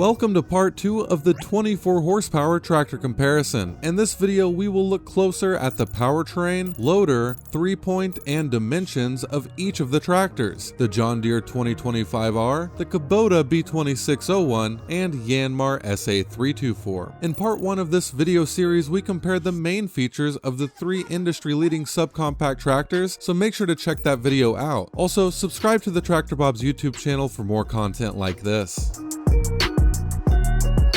Welcome to part 2 of the 24 horsepower tractor comparison. In this video we will look closer at the powertrain, loader, 3-point, and dimensions of each of the tractors, the John Deere 2025R, the Kubota B2601, and Yanmar SA324. In part 1 of this video series we compared the main features of the 3 industry-leading subcompact tractors, so make sure to check that video out. Also, subscribe to the Tractor Bob's YouTube channel for more content like this.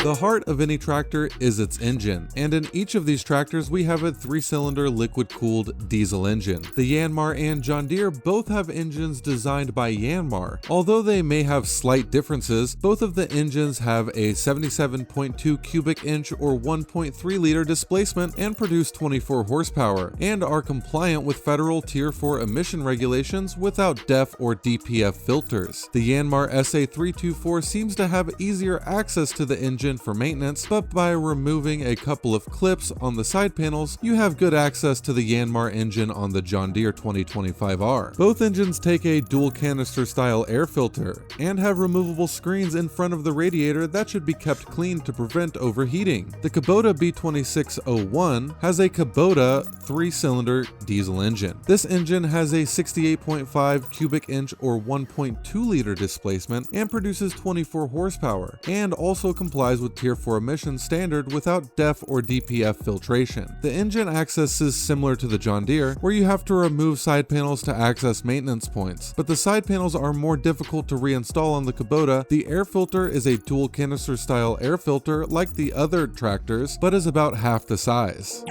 The heart of any tractor is its engine, and in each of these tractors we have a 3-cylinder liquid-cooled diesel engine. The Yanmar and John Deere both have engines designed by Yanmar. Although they may have slight differences, both of the engines have a 77.2 cubic inch or 1.3 liter displacement and produce 24 horsepower, and are compliant with federal Tier 4 emission regulations without DEF or DPF filters. The Yanmar SA324 seems to have easier access to the engine for maintenance, but by removing a couple of clips on the side panels, you have good access to the Yanmar engine on the John Deere 2025R. Both engines take a dual canister style air filter and have removable screens in front of the radiator that should be kept clean to prevent overheating. The Kubota B2601 has a Kubota 3-cylinder diesel engine. This engine has a 68.5 cubic inch or 1.2 liter displacement and produces 24 horsepower, and also complies with Tier 4 emission standard without DEF or DPF filtration. The engine access is similar to the John Deere, where you have to remove side panels to access maintenance points, but the side panels are more difficult to reinstall on the Kubota. The air filter is a dual canister style air filter like the other tractors, but is about half the size.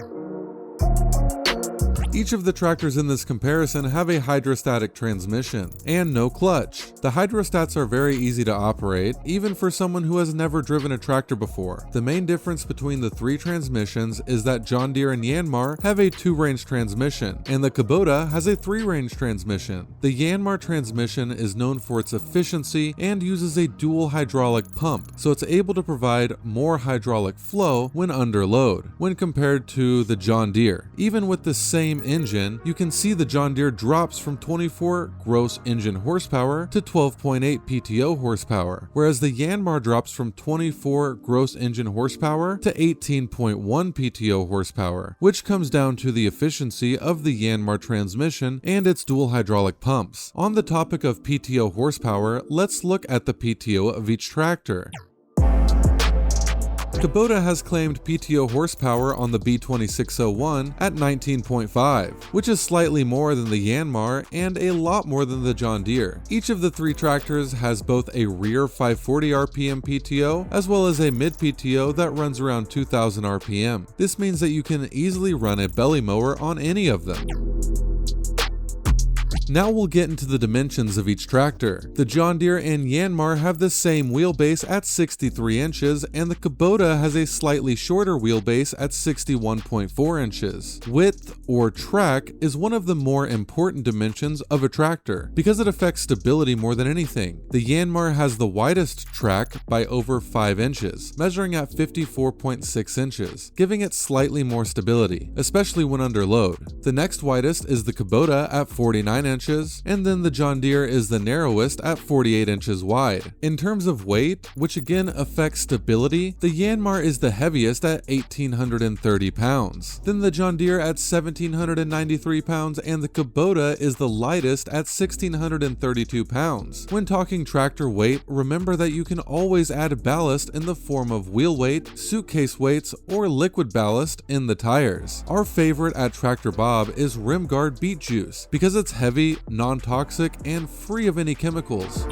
Each of the tractors in this comparison have a hydrostatic transmission and no clutch. The hydrostats are very easy to operate, even for someone who has never driven a tractor before. The main difference between the 3 transmissions is that John Deere and Yanmar have a 2-range transmission, and the Kubota has a 3-range transmission. The Yanmar transmission is known for its efficiency and uses a dual hydraulic pump, so it's able to provide more hydraulic flow when under load, when compared to the John Deere. Even with the same engine, you can see the John Deere drops from 24 gross engine horsepower to 12.8 PTO horsepower, whereas the Yanmar drops from 24 gross engine horsepower to 18.1 PTO horsepower, which comes down to the efficiency of the Yanmar transmission and its dual hydraulic pumps. On the topic of PTO horsepower, let's look at the PTO of each tractor. Kubota has claimed PTO horsepower on the B2601 at 19.5, which is slightly more than the Yanmar and a lot more than the John Deere. Each of the 3 tractors has both a rear 540 RPM PTO as well as a mid PTO that runs around 2000 RPM. This means that you can easily run a belly mower on any of them. Now we'll get into the dimensions of each tractor. The John Deere and Yanmar have the same wheelbase at 63 inches, and the Kubota has a slightly shorter wheelbase at 61.4 inches. Width, or track, is one of the more important dimensions of a tractor, because it affects stability more than anything. The Yanmar has the widest track by over 5 inches, measuring at 54.6 inches, giving it slightly more stability, especially when under load. The next widest is the Kubota at 49 inches, and then the John Deere is the narrowest at 48 inches wide. In terms of weight, which again affects stability, the Yanmar is the heaviest at 1,830 pounds, then the John Deere at 1,793 pounds, and the Kubota is the lightest at 1,632 pounds. When talking tractor weight, remember that you can always add ballast in the form of wheel weight, suitcase weights, or liquid ballast in the tires. Our favorite at Tractor Bob is Rim Guard Beet Juice, because it's heavy, non-toxic, and free of any chemicals.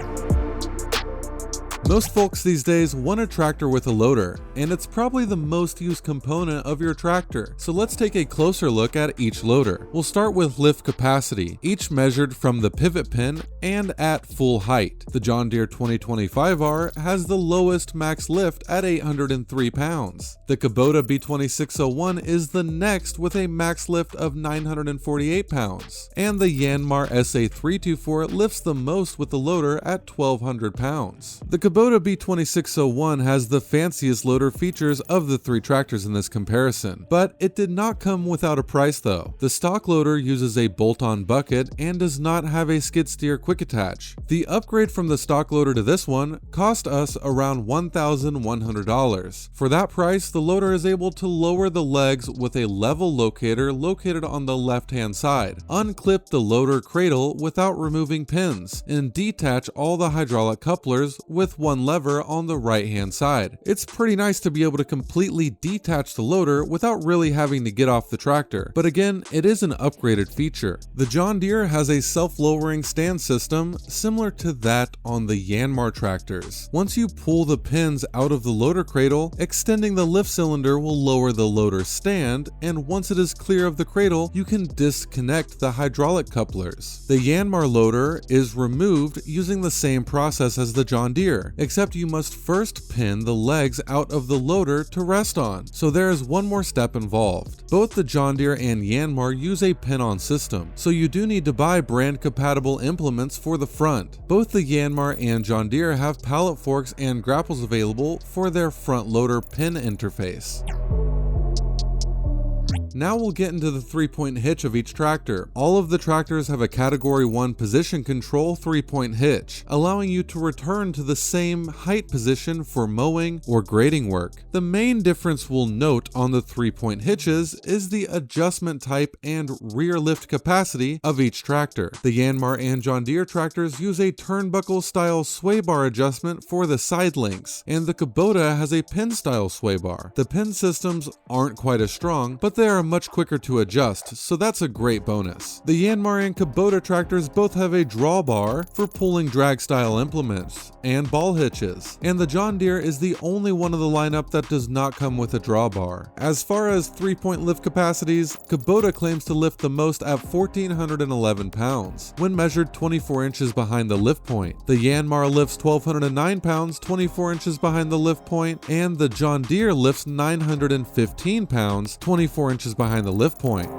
Most folks these days want a tractor with a loader, and it's probably the most used component of your tractor. So let's take a closer look at each loader. We'll start with lift capacity, each measured from the pivot pin and at full height. The John Deere 2025R has the lowest max lift at 803 pounds. The Kubota B2601 is the next with a max lift of 948 pounds. And the Yanmar SA324 lifts the most with the loader at 1,200 pounds. The Kubota Kubota B2601 has the fanciest loader features of the three tractors in this comparison, but it did not come without a price though. The stock loader uses a bolt-on bucket and does not have a skid steer quick attach. The upgrade from the stock loader to this one cost us around $1,100. For that price, the loader is able to lower the legs with a level locator located on the left-hand side, unclip the loader cradle without removing pins, and detach all the hydraulic couplers with one lever on the right-hand side. It's pretty nice to be able to completely detach the loader without really having to get off the tractor, but again, it is an upgraded feature. The John Deere has a self-lowering stand system similar to that on the Yanmar tractors. Once you pull the pins out of the loader cradle, extending the lift cylinder will lower the loader stand, and once it is clear of the cradle, you can disconnect the hydraulic couplers. The Yanmar loader is removed using the same process as the John Deere, except you must first pin the legs out of the loader to rest on, so there is one more step involved. Both the John Deere and Yanmar use a pin-on system, so you do need to buy brand-compatible implements for the front. Both the Yanmar and John Deere have pallet forks and grapples available for their front loader pin interface. Now we'll get into the 3-point hitch of each tractor. All of the tractors have a Category 1 position control 3-point hitch, allowing you to return to the same height position for mowing or grading work. The main difference we'll note on the 3-point hitches is the adjustment type and rear lift capacity of each tractor. The Yanmar and John Deere tractors use a turnbuckle style sway bar adjustment for the side links, and the Kubota has a pin style sway bar. The pin systems aren't quite as strong, but they are much quicker to adjust, so that's a great bonus. The Yanmar and Kubota tractors both have a drawbar for pulling drag style implements and ball hitches, and the John Deere is the only one of the lineup that does not come with a drawbar. As far as 3-point lift capacities, Kubota claims to lift the most at 1,411 pounds, when measured 24 inches behind the lift point. The Yanmar lifts 1,209 pounds, 24 inches behind the lift point, and the John Deere lifts 915 pounds, 24 inches behind the lift point.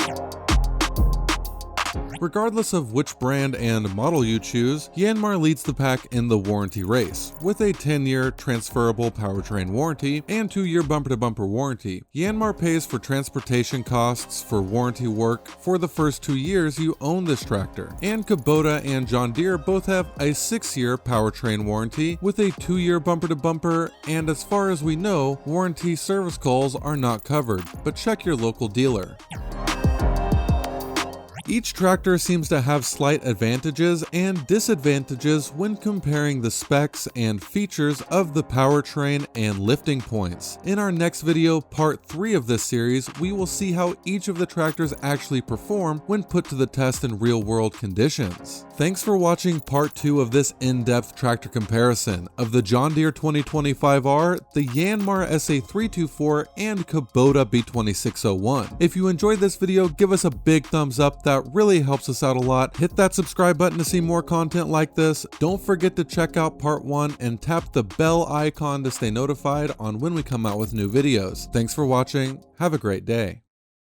Regardless of which brand and model you choose, Yanmar leads the pack in the warranty race, with a 10-year transferable powertrain warranty and 2-year bumper-to-bumper warranty. Yanmar pays for transportation costs for warranty work for the first 2 years you own this tractor, and Kubota and John Deere both have a 6-year powertrain warranty with a 2-year bumper-to-bumper, and as far as we know, warranty service calls are not covered, but check your local dealer. Each tractor seems to have slight advantages and disadvantages when comparing the specs and features of the powertrain and lifting points. In our next video, part 3 of this series, we will see how each of the tractors actually perform when put to the test in real-world conditions. Thanks for watching part 2 of this in-depth tractor comparison of the John Deere 2025R, the Yanmar SA324, and Kubota B2601. If you enjoyed this video, give us a big thumbs up. That really helps us out a lot. Hit that subscribe button to see more content like this. Don't forget to check out part 1 and tap the bell icon to stay notified on when we come out with new videos. Thanks for watching. Have a great day.